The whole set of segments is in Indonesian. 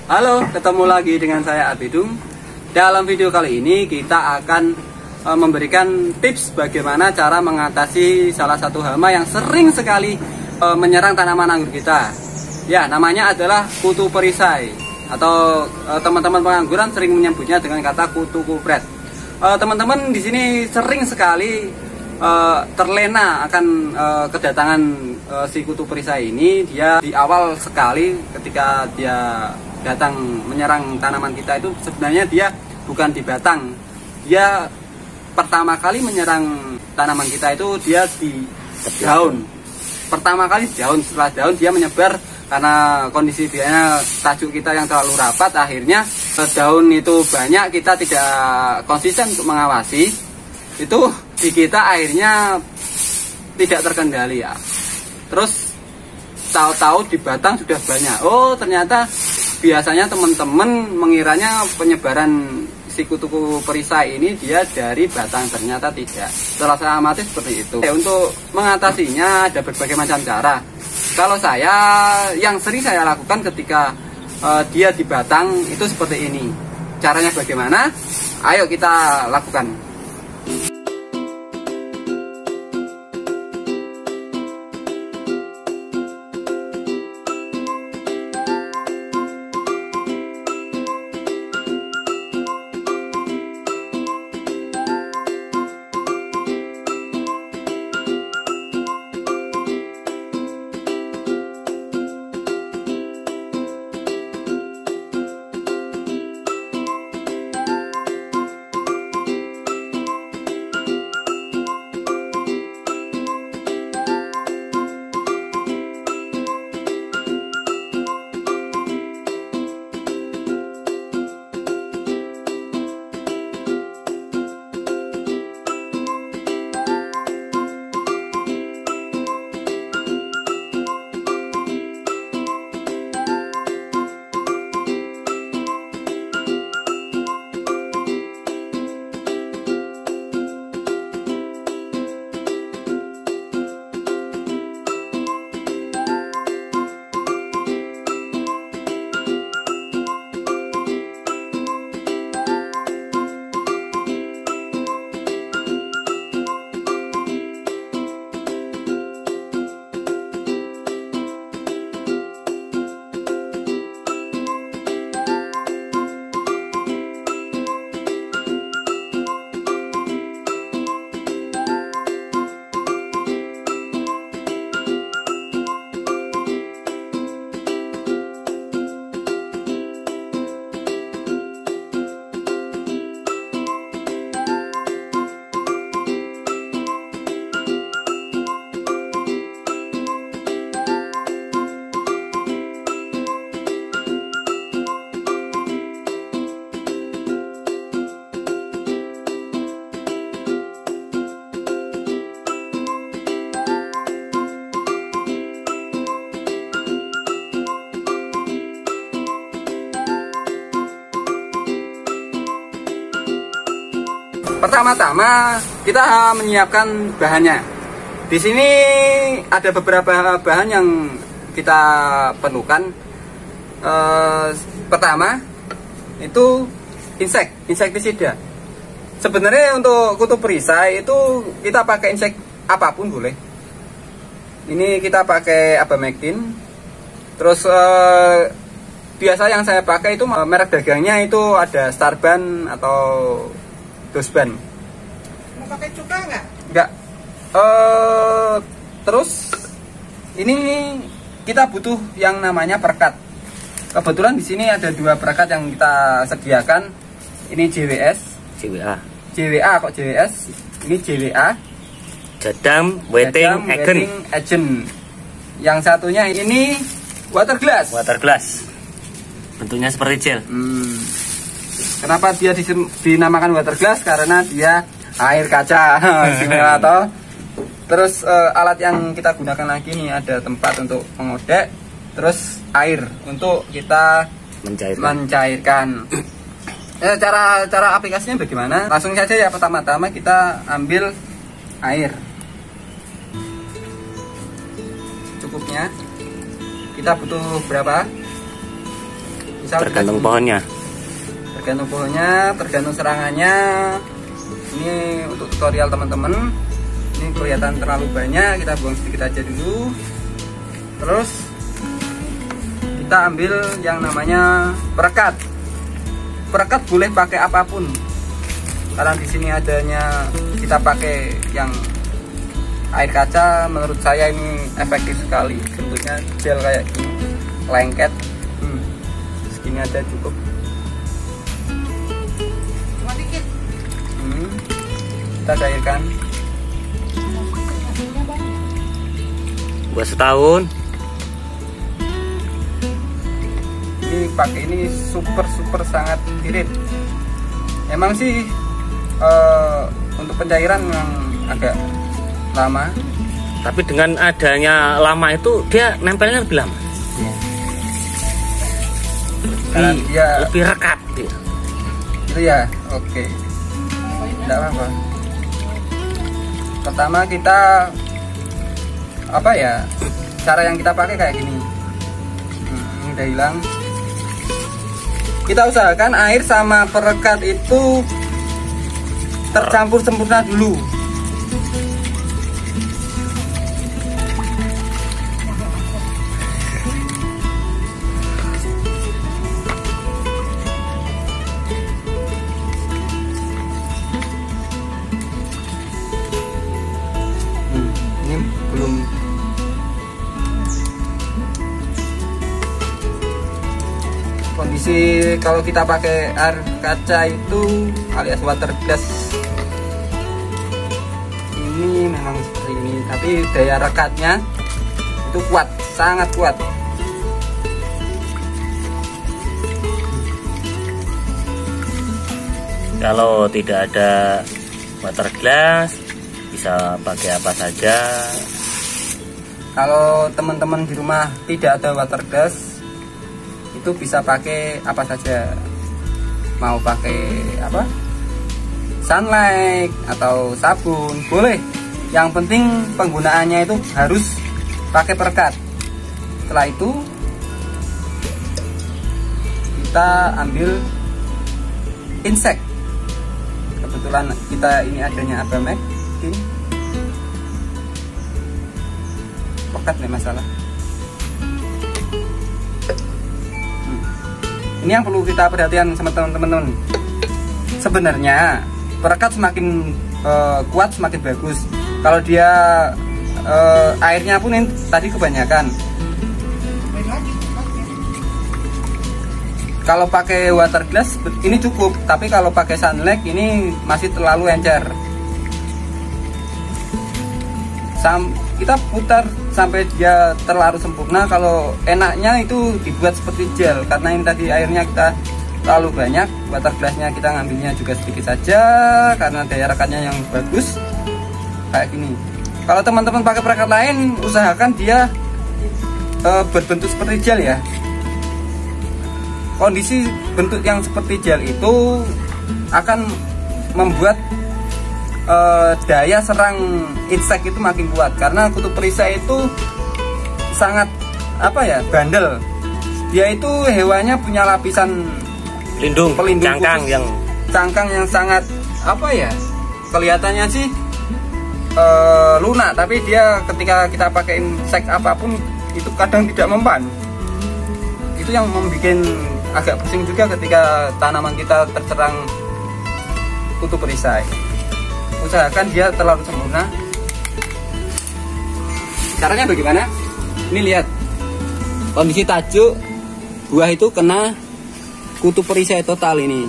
Halo, ketemu lagi dengan saya Abidung. Dalam video kali ini kita akan memberikan tips bagaimana cara mengatasi salah satu hama yang sering sekali menyerang tanaman anggur kita. Ya, namanya adalah kutu perisai atau teman-teman pengangguran sering menyebutnya dengan kata kutu kupret. Teman-teman di sini sering sekali terlena akan kedatangan si kutu perisai ini. Dia di awal sekali ketika dia datang menyerang tanaman kita itu sebenarnya dia bukan di batang. Dia pertama kali menyerang tanaman kita itu dia di daun. Pertama kali daun, setelah daun dia menyebar karena kondisi biasanya tajuk kita yang terlalu rapat, akhirnya daun itu banyak, kita tidak konsisten untuk mengawasi. Itu di kita akhirnya tidak terkendali ya. Terus tahu-tahu di batang sudah banyak. Oh, ternyata biasanya teman-teman mengiranya penyebaran si kutu perisai ini dia dari batang, ternyata tidak. Setelah saya amati seperti itu. Untuk mengatasinya ada berbagai macam cara. Kalau saya, yang sering saya lakukan ketika dia di batang itu seperti ini. Caranya bagaimana? Ayo kita lakukan. Pertama-tama kita menyiapkan bahannya. Di sini ada beberapa bahan yang kita perlukan. Pertama itu insektisida. Sebenarnya untuk kutu perisai itu kita pakai insek apapun boleh. Ini kita pakai Abamectin. Terus biasa yang saya pakai itu merek dagangnya itu ada Starban atau Dosban. Mau pakai cuka nggak? Nggak. Terus ini kita butuh yang namanya perekat. Kebetulan di sini ada dua perekat yang kita sediakan. Ini JWA kok JWS. Ini JWA. Jadam Wetting Agent. Yang satunya ini water glass. Bentuknya seperti gel. Kenapa dia dinamakan water glass? Karena dia air kaca. Simulator. Terus alat yang kita gunakan lagi nih, ada tempat untuk mengodek, terus air untuk kita mencairkan. Cara aplikasinya bagaimana? Langsung saja ya, pertama-tama kita ambil air cukupnya. Kita butuh berapa? Tergantung pohonnya. Tergantung pohonnya, tergantung serangannya. Ini untuk tutorial teman-teman. Ini kelihatan terlalu banyak, kita buang sedikit aja dulu. Terus kita ambil yang namanya perekat. Perekat boleh pakai apapun. Karena di sini adanya kita pakai yang air kaca, menurut saya ini efektif sekali. Bentuknya gel kayak gini, lengket. Segini aja cukup. Cuma dikit. Kita cairkan. Buat setahun. Ini pakai ini super sangat irit. Emang sih untuk pencairan memang agak lama, Tapi dengan adanya lama itu dia nempelnya lebih lama. karena dia Lebih rekat dia. itu ya. Oke, tidak apa-apa. Pertama kita apa ya, cara yang kita pakai kayak gini. Ini udah hilang. Kita usahakan air sama perekat itu tercampur sempurna dulu. Ini belum. Kondisi kalau kita pakai air kaca itu alias water glass ini memang seperti ini, tapi daya rekatnya itu kuat, sangat kuat. Kalau tidak ada water glass bisa pakai apa saja. Kalau teman-teman di rumah tidak ada water glass, itu bisa pakai apa saja. Mau pakai apa? Sunlight atau sabun, boleh. Yang penting penggunaannya itu harus pakai perekat. Setelah itu kita ambil insect. Kebetulan kita ini adanya Abamek. Pekat nih masalah. Ini yang perlu kita perhatikan sama teman-teman. Sebenarnya perekat semakin kuat semakin bagus. Kalau dia airnya pun ini tadi kebanyakan. Kalau pakai water glass ini cukup, tapi kalau pakai sunlight ini masih terlalu encer. Kita putar sampai dia terlalu sempurna. Kalau enaknya itu dibuat seperti gel, karena ini tadi airnya kita terlalu banyak. Water glassnya kita ngambilnya juga sedikit saja karena daya rekatnya yang bagus kayak gini. Kalau teman-teman pakai perekat lain, usahakan dia berbentuk seperti gel ya. Kondisi bentuk yang seperti gel itu akan membuat daya serang insek itu makin kuat, karena kutu perisai itu sangat apa ya, bandel. Dia itu hewannya punya lapisan Pelindung cangkang khusus, yang cangkang yang sangat apa ya, kelihatannya sih lunak, tapi dia ketika kita pakai insek apapun itu kadang tidak mempan. Itu yang membuat agak pusing juga ketika tanaman kita terserang kutu perisai. Usahakan dia terlalu sempurna. Caranya bagaimana? Ini lihat kondisi tajuk buah itu kena kutu perisai total ini.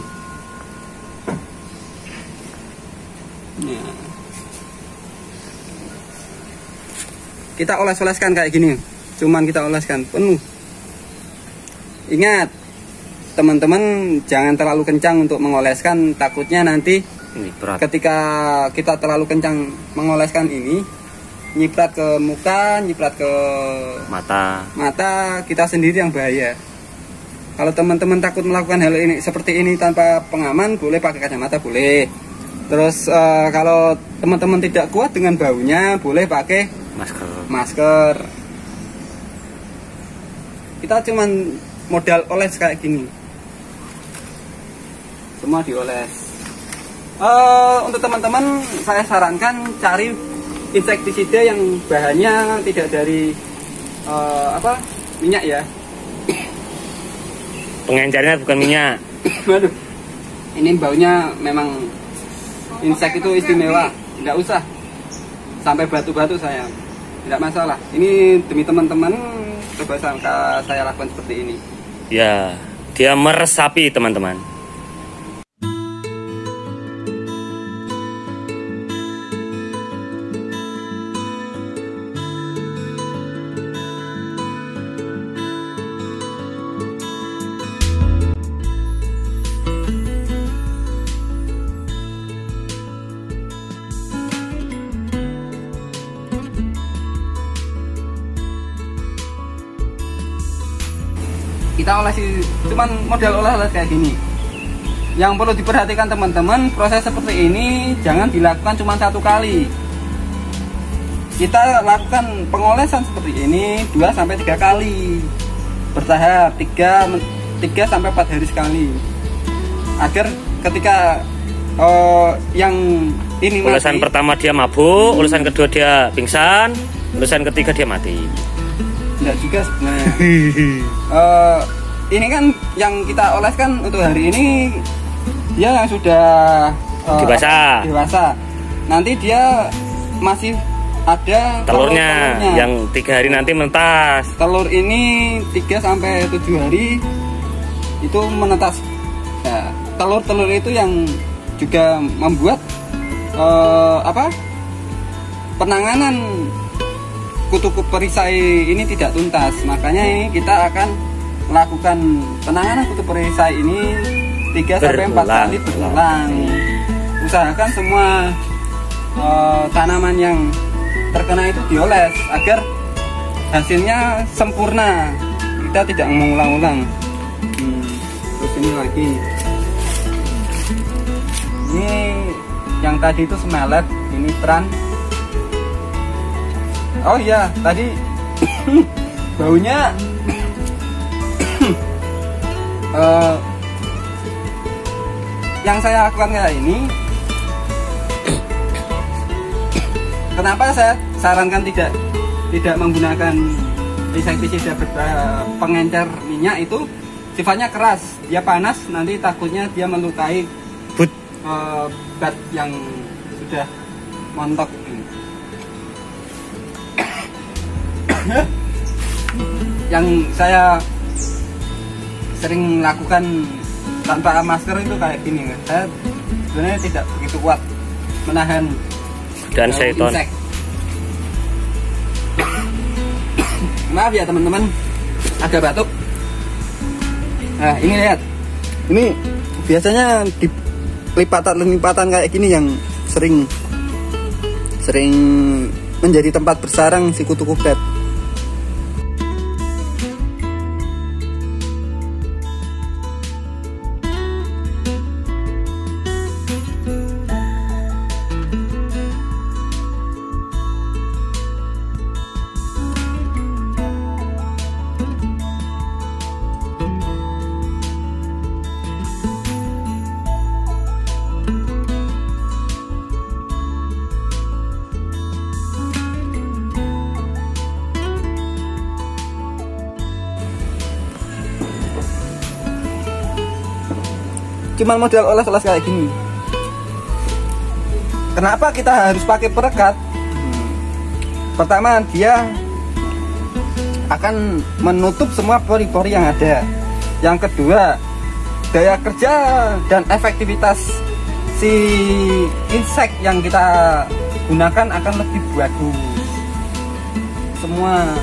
Nah. Kita oles-oleskan kayak gini. Cuman kita oleskan penuh. Ingat, teman-teman jangan terlalu kencang untuk mengoleskan, takutnya nanti ini berat. ketika kita terlalu kencang mengoleskan ini, nyiprat ke muka, nyiprat ke mata kita sendiri yang bahaya. Kalau teman-teman takut melakukan hal ini seperti ini tanpa pengaman, boleh pakai kacamata, boleh. Terus kalau teman-teman tidak kuat dengan baunya, boleh pakai masker. masker. Kita cuman modal oles kayak gini. Semua dioles. Untuk teman-teman saya sarankan cari insektisida yang bahannya tidak dari minyak ya. Pengencernya bukan minyak. Waduh, ini baunya memang insek itu istimewa. Tidak usah sampai batu-batu saya, tidak masalah. Ini demi teman-teman, coba saya lakukan seperti ini. Ya, dia meresapi teman-teman. Kita olesi cuman model oles kayak gini. Yang perlu diperhatikan teman-teman, proses seperti ini jangan dilakukan cuma satu kali. Kita lakukan pengolesan seperti ini 2-3 kali bertahap, 3-4 hari sekali, agar ketika yang ini ulesan mati, pertama dia mabuk, ulesan kedua dia pingsan, ulesan ketiga dia mati. enggak juga sebenarnya. Ini kan yang kita oleskan untuk hari ini dia yang sudah dewasa. Nanti dia masih ada telurnya yang 3 hari nanti menetas. Telur ini 3-7 hari itu menetas. Ya, telur-telur itu yang juga membuat penanganan kutu perisai ini tidak tuntas. Makanya ini kita akan lakukan penanganan kutu perisai ini 3-4 kali berulang. Usahakan semua tanaman yang terkena itu dioles agar hasilnya sempurna, kita tidak mengulang-ulang. Terus ini lagi, ini yang tadi itu semelet, ini tran. Oh iya, tadi baunya yang saya lakukan kayak ini. Kenapa saya sarankan tidak menggunakan insektisida pengencer minyak? Itu sifatnya keras, dia panas, nanti takutnya dia melukai bat yang sudah montok. Yang saya sering lakukan tanpa masker itu kayak gini. Saya sebenarnya tidak begitu kuat menahan dan seton. Maaf ya teman-teman, agak batuk. Nah ini lihat, ini biasanya di lipatan kayak gini yang sering menjadi tempat bersarang si kutu kupret. Cuman model oles-oles kayak gini. Kenapa kita harus pakai perekat? Pertama, dia akan menutup semua pori-pori yang ada. Yang kedua, daya kerja dan efektivitas si insek yang kita gunakan akan lebih bagus. Semua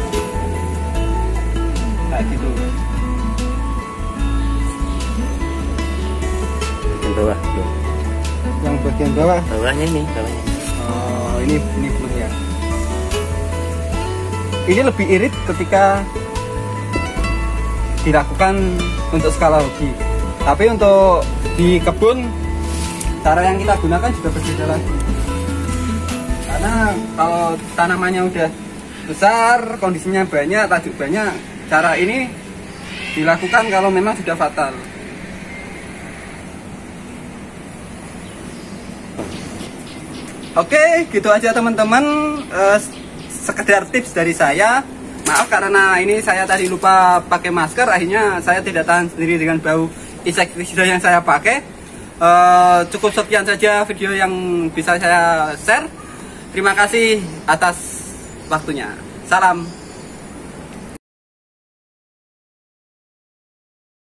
kayak gitu. Bawah, yang bagian bawah, bawahnya. Oh, ini belum ya. Ini lebih irit ketika dilakukan untuk skala hobi. Tapi untuk di kebun, cara yang kita gunakan juga berbeda lagi. Karena kalau tanamannya udah besar, kondisinya banyak, tajuk banyak, cara ini dilakukan kalau memang sudah fatal. Oke, gitu aja teman-teman, sekedar tips dari saya. Maaf karena ini saya tadi lupa pakai masker, akhirnya saya tidak tahan sendiri dengan bau insektisida yang saya pakai. Cukup sekian saja video yang bisa saya share. Terima kasih atas waktunya. Salam.